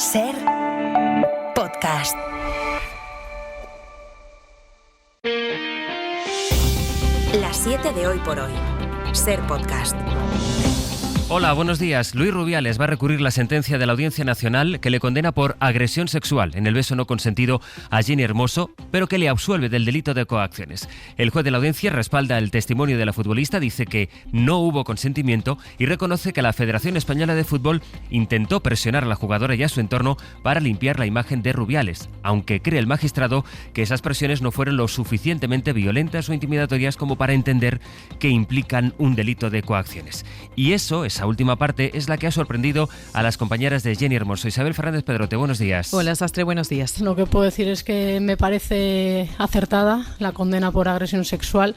Ser podcast. Las 7 de hoy por hoy. Ser podcast. Hola, buenos días. Luis Rubiales va a recurrir la sentencia de la Audiencia Nacional que le condena por agresión sexual en el beso no consentido a Jenny Hermoso, pero que le absuelve del delito de coacciones. El juez de la Audiencia respalda el testimonio de la futbolista, dice que no hubo consentimiento y reconoce que la Federación Española de Fútbol intentó presionar a la jugadora y a su entorno para limpiar la imagen de Rubiales, aunque cree el magistrado que esas presiones no fueron lo suficientemente violentas o intimidatorias como para entender que implican un delito de coacciones. Y esa última parte es la que ha sorprendido a las compañeras de Jenny Hermoso. Isabel Fernández Pedrote, buenos días. Hola, Sastre, buenos días. Lo que puedo decir es que me parece acertada la condena por agresión sexual.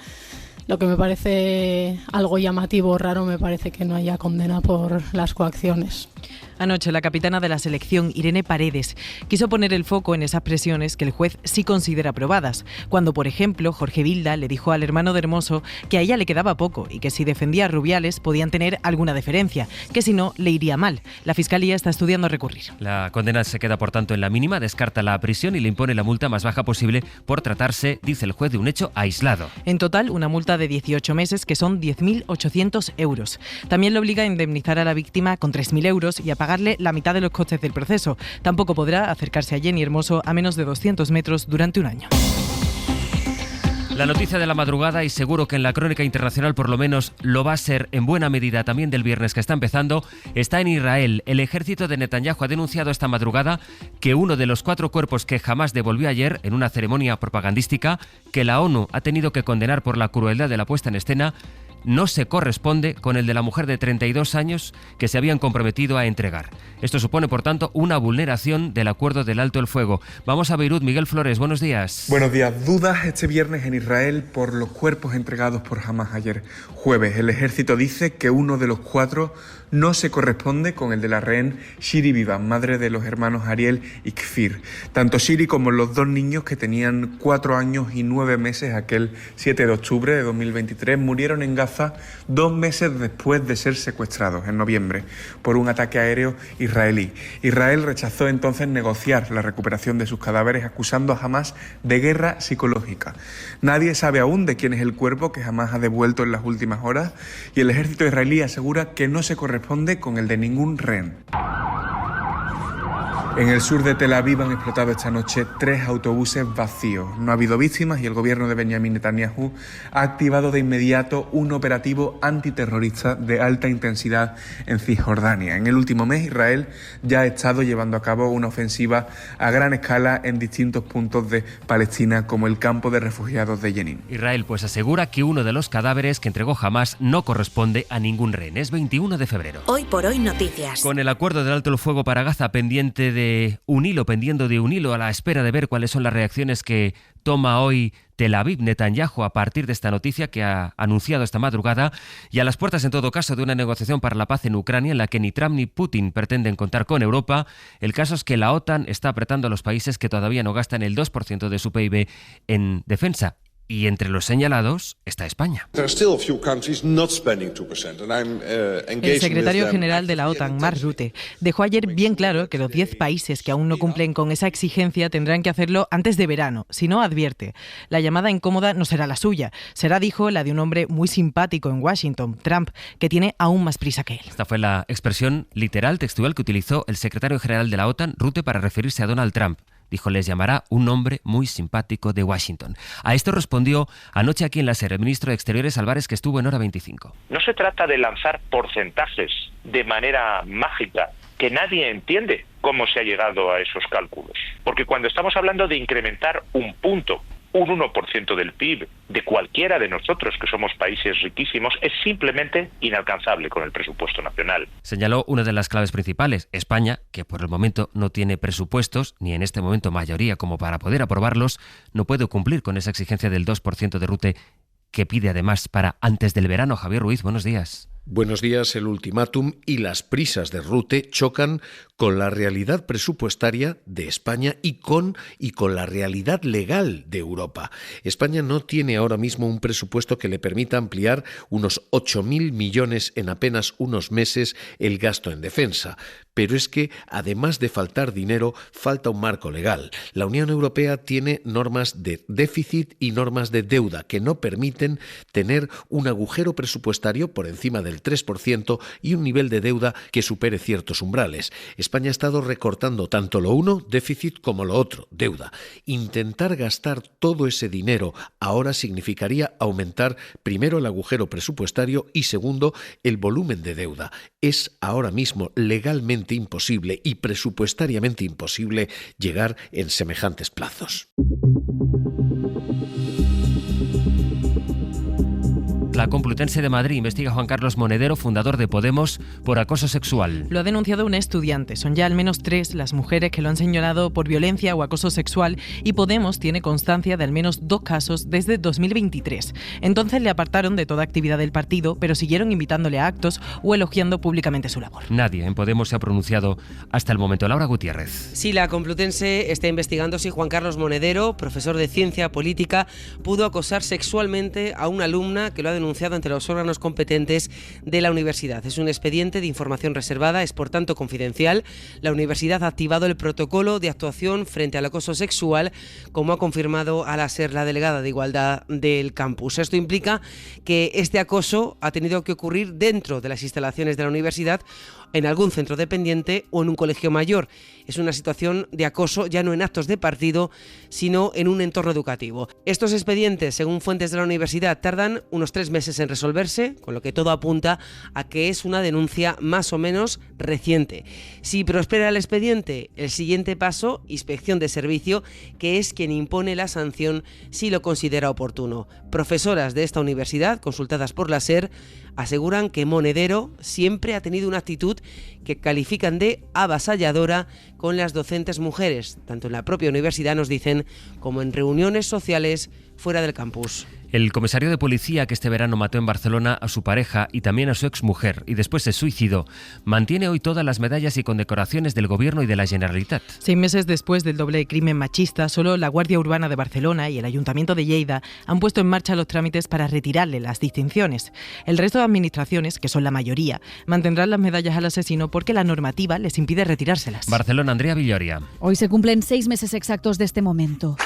Lo que me parece algo llamativo, raro, me parece que no haya condena por las coacciones. Anoche, la capitana de la selección, Irene Paredes, quiso poner el foco en esas presiones que el juez sí considera probadas, cuando, por ejemplo, Jorge Vilda le dijo al hermano de Hermoso que a ella le quedaba poco y que si defendía a Rubiales podían tener alguna deferencia, que si no, le iría mal. La Fiscalía está estudiando recurrir. La condena se queda, por tanto, en la mínima, descarta la prisión y le impone la multa más baja posible por tratarse, dice el juez, de un hecho aislado. En total, una multa de 18 meses, que son 10.800 euros. También le obliga a indemnizar a la víctima con 3.000 euros y a pagarle la mitad de los costes del proceso. Tampoco podrá acercarse a Jenny Hermoso a menos de 200 metros durante un año. La noticia de la madrugada, y seguro que en la crónica internacional por lo menos lo va a ser en buena medida también del viernes que está empezando, está en Israel. El ejército de Netanyahu ha denunciado esta madrugada que uno de los 4 cuerpos que Hamás devolvió ayer en una ceremonia propagandística, que la ONU ha tenido que condenar por la crueldad de la puesta en escena, no se corresponde con el de la mujer de 32 años que se habían comprometido a entregar. Esto supone, por tanto, una vulneración del acuerdo del alto el fuego. Vamos a Beirut. Miguel Flores, buenos días. Buenos días. Dudas este viernes en Israel por los cuerpos entregados por Hamás ayer jueves. El ejército dice que uno de los 4 no se corresponde con el de la rehén Shiri Vivan, madre de los hermanos Ariel y Kfir. Tanto Shiri como los 2 niños, que tenían 4 años y 9 meses aquel 7 de octubre de 2023, murieron en Gaza 2 meses después de ser secuestrados, en noviembre, por un ataque aéreo israelí. Israel rechazó entonces negociar la recuperación de sus cadáveres, acusando a Hamás de guerra psicológica. Nadie sabe aún de quién es el cuerpo que Hamás ha devuelto en las últimas horas, y el ejército israelí asegura que no se corresponde con el de ningún rehén. En el sur de Tel Aviv han explotado esta noche 3 autobuses vacíos. No ha habido víctimas y el gobierno de Benjamin Netanyahu ha activado de inmediato un operativo antiterrorista de alta intensidad en Cisjordania. En el último mes, Israel ya ha estado llevando a cabo una ofensiva a gran escala en distintos puntos de Palestina, como el campo de refugiados de Jenin. Israel pues asegura que uno de los cadáveres que entregó Hamás no corresponde a ningún rehén. Es 21 de febrero. Hoy por hoy noticias. Con el acuerdo del alto el fuego para Gaza pendiendo de un hilo a la espera de ver cuáles son las reacciones que toma hoy Tel Aviv, Netanyahu, a partir de esta noticia que ha anunciado esta madrugada, y a las puertas, en todo caso, de una negociación para la paz en Ucrania en la que ni Trump ni Putin pretenden contar con Europa. El caso es que la OTAN está apretando a los países que todavía no gastan el 2% de su PIB en defensa. Y entre los señalados está España. El secretario general de la OTAN, Mark Rutte, dejó ayer bien claro que los 10 países que aún no cumplen con esa exigencia tendrán que hacerlo antes de verano. Si no, advierte, la llamada incómoda no será la suya. Será, dijo, la de un hombre muy simpático en Washington, Trump, que tiene aún más prisa que él. Esta fue la expresión literal, textual, que utilizó el secretario general de la OTAN, Rutte, para referirse a Donald Trump. Dijo, les llamará un hombre muy simpático de Washington. A esto respondió anoche aquí en la SER el ministro de Exteriores, Álvarez, que estuvo en Hora 25. No se trata de lanzar porcentajes de manera mágica, que nadie entiende cómo se ha llegado a esos cálculos. Porque cuando estamos hablando de incrementar un punto, un 1% del PIB de cualquiera de nosotros, que somos países riquísimos, es simplemente inalcanzable con el presupuesto nacional. Señaló una de las claves principales: España, que por el momento no tiene presupuestos, ni en este momento mayoría como para poder aprobarlos, no puede cumplir con esa exigencia del 2% de Rutte, que pide además para antes del verano. Javier Ruiz, buenos días. Buenos días. El ultimátum y las prisas de Rutte chocan con la realidad presupuestaria de España y con la realidad legal de Europa. España no tiene ahora mismo un presupuesto que le permita ampliar unos 8.000 millones en apenas unos meses el gasto en defensa. pero es que, además de faltar dinero, falta un marco legal. La Unión Europea tiene normas de déficit y normas de deuda que no permiten tener un agujero presupuestario por encima del 3% y un nivel de deuda que supere ciertos umbrales. España ha estado recortando tanto lo uno, déficit, como lo otro, deuda. Intentar gastar todo ese dinero ahora significaría aumentar primero el agujero presupuestario y segundo el volumen de deuda. Es ahora mismo legalmente imposible y presupuestariamente imposible llegar en semejantes plazos. La Complutense de Madrid investiga a Juan Carlos Monedero, fundador de Podemos, por acoso sexual. Lo ha denunciado un estudiante. Son ya al menos 3 las mujeres que lo han señalado por violencia o acoso sexual y Podemos tiene constancia de al menos 2 casos desde 2023. Entonces le apartaron de toda actividad del partido, pero siguieron invitándole a actos o elogiando públicamente su labor. Nadie en Podemos se ha pronunciado hasta el momento. Laura Gutiérrez. Sí, la Complutense está investigando si Juan Carlos Monedero, profesor de Ciencia Política, pudo acosar sexualmente a una alumna que lo ha denunciado ante los órganos competentes de la universidad. Es un expediente de información reservada, es por tanto confidencial. La universidad ha activado el protocolo de actuación frente al acoso sexual, como ha confirmado a la SER la delegada de Igualdad del campus. Esto implica que este acoso ha tenido que ocurrir dentro de las instalaciones de la universidad, en algún centro dependiente o en un colegio mayor. Es una situación de acoso ya no en actos de partido, sino en un entorno educativo. Estos expedientes, según fuentes de la universidad, tardan unos 3 meses en resolverse, con lo que todo apunta a que es una denuncia más o menos reciente. Si prospera el expediente, el siguiente paso, inspección de servicio, que es quien impone la sanción si lo considera oportuno. Profesoras de esta universidad, consultadas por la SER, aseguran que Monedero siempre ha tenido una actitud que califican de avasalladora con las docentes mujeres, tanto en la propia universidad, nos dicen, como en reuniones sociales fuera del campus. El comisario de policía que este verano mató en Barcelona a su pareja y también a su exmujer y después se suicidó, mantiene hoy todas las medallas y condecoraciones del Gobierno y de la Generalitat. 6 meses después del doble crimen machista, solo la Guardia Urbana de Barcelona y el Ayuntamiento de Lleida han puesto en marcha los trámites para retirarle las distinciones. El resto de administraciones, que son la mayoría, mantendrán las medallas al asesino porque la normativa les impide retirárselas. Barcelona, Andrea Villoria. Hoy se cumplen 6 meses exactos de este momento.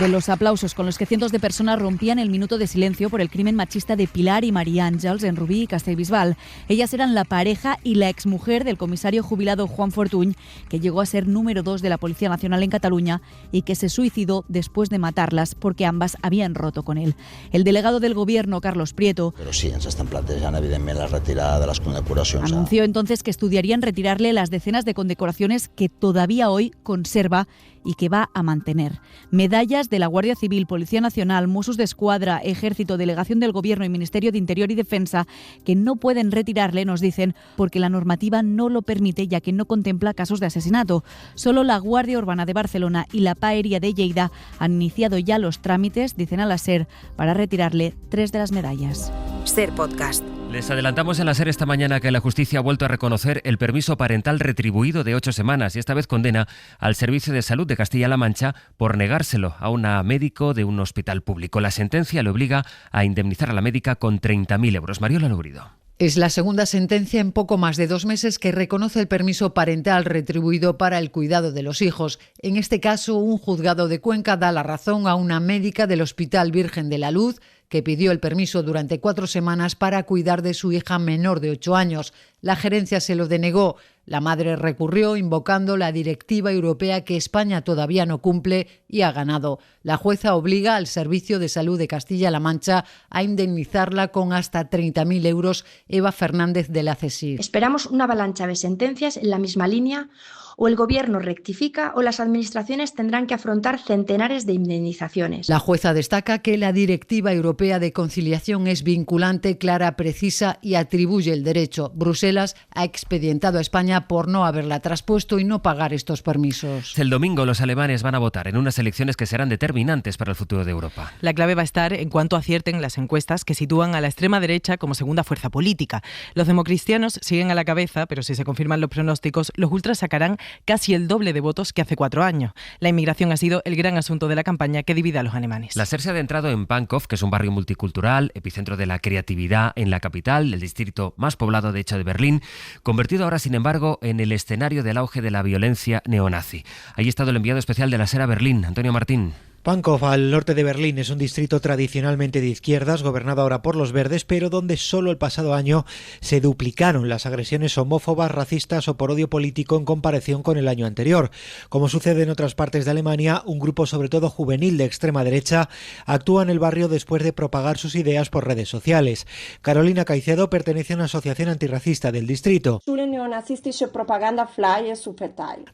De los aplausos con los que cientos de personas rompían el minuto de silencio por el crimen machista de Pilar y María Àngels en Rubí y Castellbisbal. Ellas eran la pareja y la exmujer del comisario jubilado Juan Fortuny, que llegó a ser número 2 de la Policía Nacional en Cataluña y que se suicidó después de matarlas porque ambas habían roto con él. El delegado del Gobierno, Carlos Prieto, però sí, ens estan plantejant evidentment la retirada de les condecoracions. Anunció entonces que estudiarían retirarle las decenas de condecoraciones que todavía hoy conserva y que va a mantener. Medallas de la Guardia Civil, Policía Nacional, Mossos d'Esquadra, Ejército, Delegación del Gobierno y Ministerio de Interior y Defensa, que no pueden retirarle, nos dicen, porque la normativa no lo permite, ya que no contempla casos de asesinato. Solo la Guardia Urbana de Barcelona y la Paeria de Lleida han iniciado ya los trámites, dicen a la SER, para retirarle 3 de las medallas. SER Podcast. Les adelantamos en la SER esta mañana que la justicia ha vuelto a reconocer el permiso parental retribuido de 8 semanas y esta vez condena al Servicio de Salud de Castilla-La Mancha por negárselo a una médico de un hospital público. La sentencia le obliga a indemnizar a la médica con 30.000 euros. Mariola Lurido. Es la segunda sentencia en poco más de 2 meses que reconoce el permiso parental retribuido para el cuidado de los hijos. En este caso, un juzgado de Cuenca da la razón a una médica del Hospital Virgen de la Luz que pidió el permiso durante 4 semanas para cuidar de su hija menor de 8 años. La gerencia se lo denegó. La madre recurrió invocando la directiva europea que España todavía no cumple y ha ganado. La jueza obliga al Servicio de Salud de Castilla-La Mancha a indemnizarla con hasta 30.000 euros. Eva Fernández de la CSIC. Esperamos una avalancha de sentencias en la misma línea. O el Gobierno rectifica o las administraciones tendrán que afrontar centenares de indemnizaciones. La jueza destaca que la Directiva Europea de Conciliación es vinculante, clara, precisa y atribuye el derecho. Bruselas ha expedientado a España por no haberla traspuesto y no pagar estos permisos. El domingo los alemanes van a votar en unas elecciones que serán determinantes para el futuro de Europa. La clave va a estar en cuanto acierten las encuestas que sitúan a la extrema derecha como segunda fuerza política. Los democristianos siguen a la cabeza, pero si se confirman los pronósticos, los ultras sacarán casi el doble de votos que hace 4 años. La inmigración ha sido el gran asunto de la campaña que divide a los alemanes. La SER se ha adentrado en Pankow, que es un barrio multicultural, epicentro de la creatividad en la capital, el distrito más poblado de hecho de Berlín, convertido ahora sin embargo en el escenario del auge de la violencia neonazi. Ahí ha estado el enviado especial de la SER a Berlín, Antonio Martín. Pankow, al norte de Berlín, es un distrito tradicionalmente de izquierdas, gobernado ahora por los verdes, pero donde solo el pasado año se duplicaron las agresiones homófobas, racistas o por odio político en comparación con el año anterior. Como sucede en otras partes de Alemania, un grupo sobre todo juvenil de extrema derecha actúa en el barrio después de propagar sus ideas por redes sociales. Carolina Caicedo pertenece a una asociación antirracista del distrito.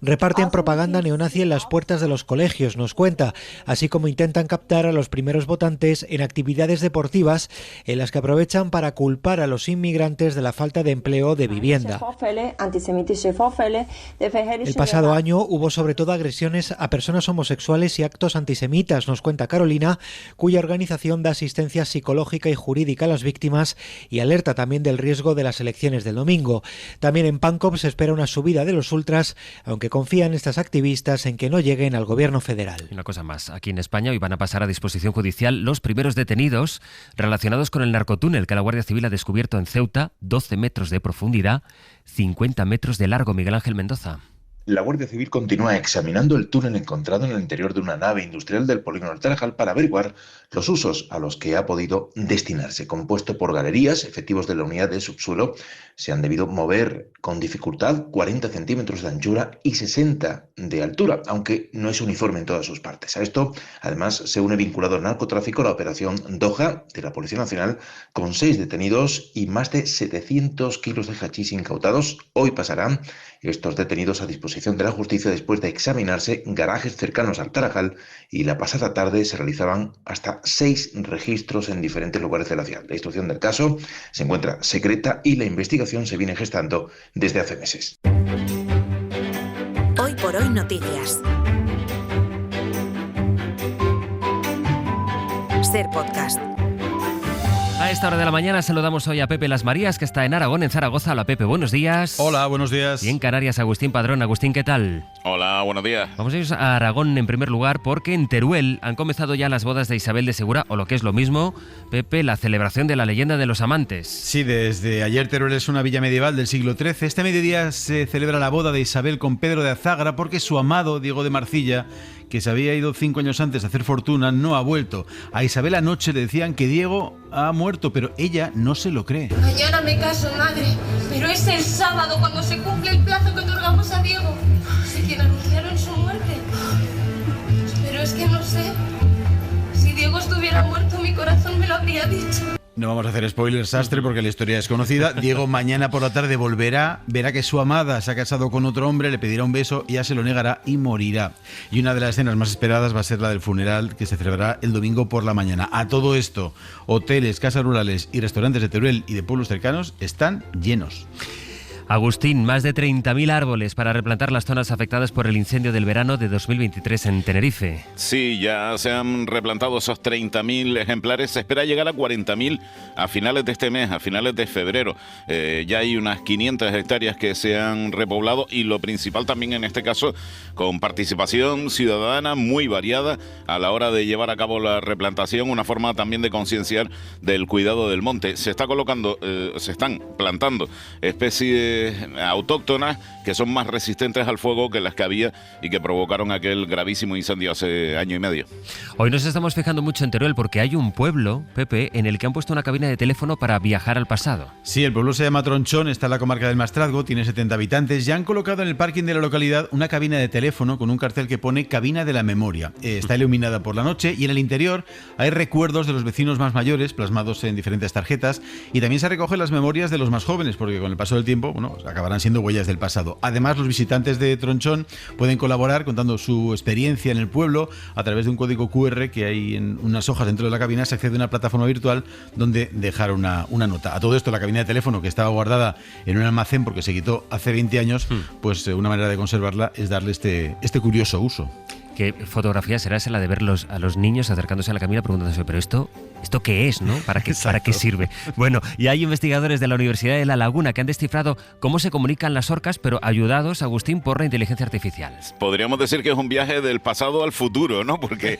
Reparten propaganda neonazi en las puertas de los colegios, nos cuenta, así como intentan captar a los primeros votantes en actividades deportivas en las que aprovechan para culpar a los inmigrantes de la falta de empleo o de vivienda. El pasado año hubo sobre todo agresiones a personas homosexuales y actos antisemitas, nos cuenta Carolina, cuya organización da asistencia psicológica y jurídica a las víctimas y alerta también del riesgo de las elecciones del domingo. También en Pankow se espera una subida de los ultras, aunque confían estas activistas en que no lleguen al gobierno federal. Una cosa más, aquí en España hoy van a pasar a disposición judicial los primeros detenidos relacionados con el narcotúnel que la Guardia Civil ha descubierto en Ceuta, 12 metros de profundidad, 50 metros de largo. Miguel Ángel Mendoza. La Guardia Civil continúa examinando el túnel encontrado en el interior de una nave industrial del polígono del Tarajal para averiguar los usos a los que ha podido destinarse. Compuesto por galerías, efectivos de la unidad de subsuelo se han debido mover con dificultad 40 centímetros de anchura y 60 de altura, aunque no es uniforme en todas sus partes. A esto, además, se une vinculado al narcotráfico la operación Doha de la Policía Nacional, con 6 detenidos y más de 700 kilos de hachís incautados. Hoy pasarán estos detenidos a disposición de la justicia después de examinarse garajes cercanos al Tarajal, y la pasada tarde se realizaban hasta 6 registros en diferentes lugares de la ciudad. La instrucción del caso se encuentra secreta y la investigación se viene gestando desde hace meses. Hoy por hoy noticias. SER Podcast. A esta hora de la mañana saludamos hoy a Pepe Las Marías, que está en Aragón, en Zaragoza. Hola Pepe, buenos días. Hola, buenos días. Y en Canarias, Agustín Padrón. Agustín, ¿qué tal? Hola, buenos días. Vamos a ir a Aragón en primer lugar porque en Teruel han comenzado ya las bodas de Isabel de Segura, o lo que es lo mismo, Pepe, la celebración de la leyenda de los amantes. Sí, desde ayer Teruel es una villa medieval del siglo XIII. Este mediodía se celebra la boda de Isabel con Pedro de Azágra porque su amado, Diego de Marcilla, que se había ido 5 años antes a hacer fortuna, no ha vuelto. A Isabel anoche le decían que Diego ha muerto, pero ella no se lo cree. Mañana me caso, madre, pero es el sábado cuando se cumple el plazo que otorgamos a Diego. Sé quién anunciaron su muerte. Pero es que no sé. Si Diego estuviera muerto, mi corazón me lo habría dicho. No vamos a hacer spoilers, sastre, porque la historia es conocida. Diego mañana por la tarde volverá, verá que su amada se ha casado con otro hombre, le pedirá un beso, ella se lo negará y morirá. Y una de las escenas más esperadas va a ser la del funeral, que se celebrará el domingo por la mañana. A todo esto, hoteles, casas rurales y restaurantes de Teruel y de pueblos cercanos están llenos. Agustín, más de 30.000 árboles para replantar las zonas afectadas por el incendio del verano de 2023 en Tenerife. Sí, ya se han replantado esos 30.000 ejemplares. Se espera llegar a 40.000 a finales de este mes, a finales de febrero. Ya hay unas 500 hectáreas que se han repoblado, y lo principal también en este caso, con participación ciudadana muy variada a la hora de llevar a cabo la replantación, una forma también de concienciar del cuidado del monte. Se están plantando especies autóctonas que son más resistentes al fuego que las que había y que provocaron aquel gravísimo incendio hace año y medio. Hoy nos estamos fijando mucho en Teruel porque hay un pueblo, Pepe, en el que han puesto una cabina de teléfono para viajar al pasado. Sí, el pueblo se llama Tronchón, está en la comarca del Maestrazgo, tiene 70 habitantes y han colocado en el parking de la localidad una cabina de teléfono con un cartel que pone Cabina de la Memoria. Está iluminada por la noche y en el interior hay recuerdos de los vecinos más mayores plasmados en diferentes tarjetas, y también se recogen las memorias de los más jóvenes porque con el paso del tiempo, acabarán siendo huellas del pasado. Además, los visitantes de Tronchón pueden colaborar contando su experiencia en el pueblo a través de un código QR que hay en unas hojas dentro de la cabina. Se accede a una plataforma virtual donde dejar una nota. A todo esto, la cabina de teléfono, que estaba guardada en un almacén porque se quitó hace 20 años, pues una manera de conservarla es darle este curioso uso. qué fotografía será esa, la de ver a los niños acercándose a la Camila preguntándose, pero ¿esto qué es, no? ¿Para qué sirve? Bueno, y hay investigadores de la Universidad de La Laguna que han descifrado cómo se comunican las orcas, pero ayudados, Agustín, por la inteligencia artificial. Podríamos decir que es un viaje del pasado al futuro, ¿no? Porque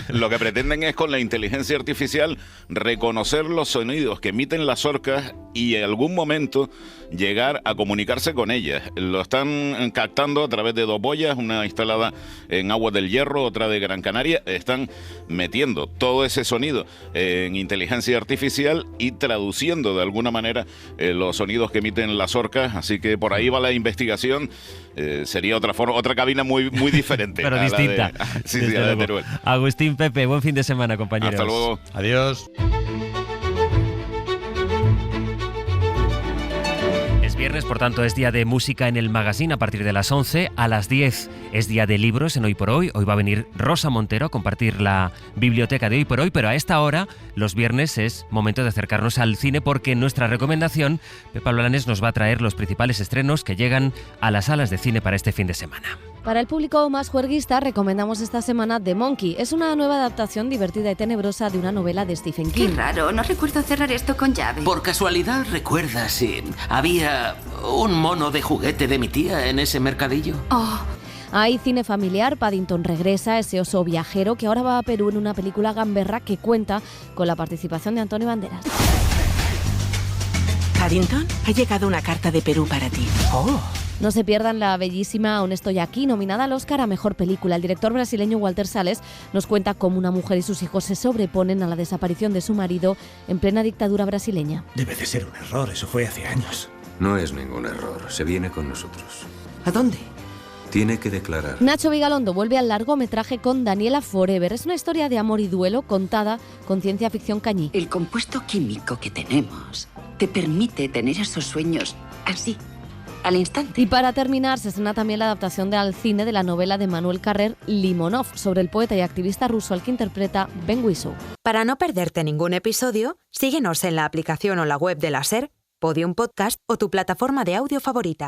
lo que pretenden es, con la inteligencia artificial, reconocer los sonidos que emiten las orcas y en algún momento llegar a comunicarse con ellas. Lo están captando a través de 2 boyas, una instalada en Aguas del Hierro, otra de Gran Canaria. Están metiendo todo ese sonido en inteligencia artificial y traduciendo de alguna manera los sonidos que emiten las orcas. Así que por ahí va la investigación. Sería otra cabina muy diferente. Pero distinta. Sí, la de Teruel. Agustín, Pepe, buen fin de semana, compañeros. Hasta luego. Adiós. Viernes, por tanto, es día de música en el magazine a partir de las 11. A las 10 es día de libros en Hoy por Hoy. Hoy va a venir Rosa Montero a compartir la biblioteca de Hoy por Hoy, pero a esta hora, los viernes, es momento de acercarnos al cine, porque en nuestra recomendación, Pepa Blanes nos va a traer los principales estrenos que llegan a las salas de cine para este fin de semana. Para el público más juerguista, recomendamos esta semana The Monkey. Es una nueva adaptación divertida y tenebrosa de una novela de Stephen King. Qué raro, no recuerdo cerrar esto con llave. Por casualidad, ¿recuerdas si había un mono de juguete de mi tía en ese mercadillo? Oh. Hay cine familiar. Paddington regresa, ese oso viajero que ahora va a Perú en una película gamberra que cuenta con la participación de Antonio Banderas. Paddington, ha llegado una carta de Perú para ti. ¡Oh! No se pierdan la bellísima Aún estoy aquí, nominada al Oscar a Mejor Película. El director brasileño Walter Salles nos cuenta cómo una mujer y sus hijos se sobreponen a la desaparición de su marido en plena dictadura brasileña. Debe de ser un error, eso fue hace años. No es ningún error, se viene con nosotros. ¿A dónde? Tiene que declarar. Nacho Vigalondo vuelve al largometraje con Daniela Forever. Es una historia de amor y duelo contada con ciencia ficción cañí. El compuesto químico que tenemos te permite tener esos sueños así, al instante. Y para terminar, se estrena también la adaptación al cine de la novela de Manuel Carrer, Limonov, sobre el poeta y activista ruso al que interpreta Ben Whishaw. Para no perderte ningún episodio, síguenos en la aplicación o la web de la SER, Podium Podcast o tu plataforma de audio favorita.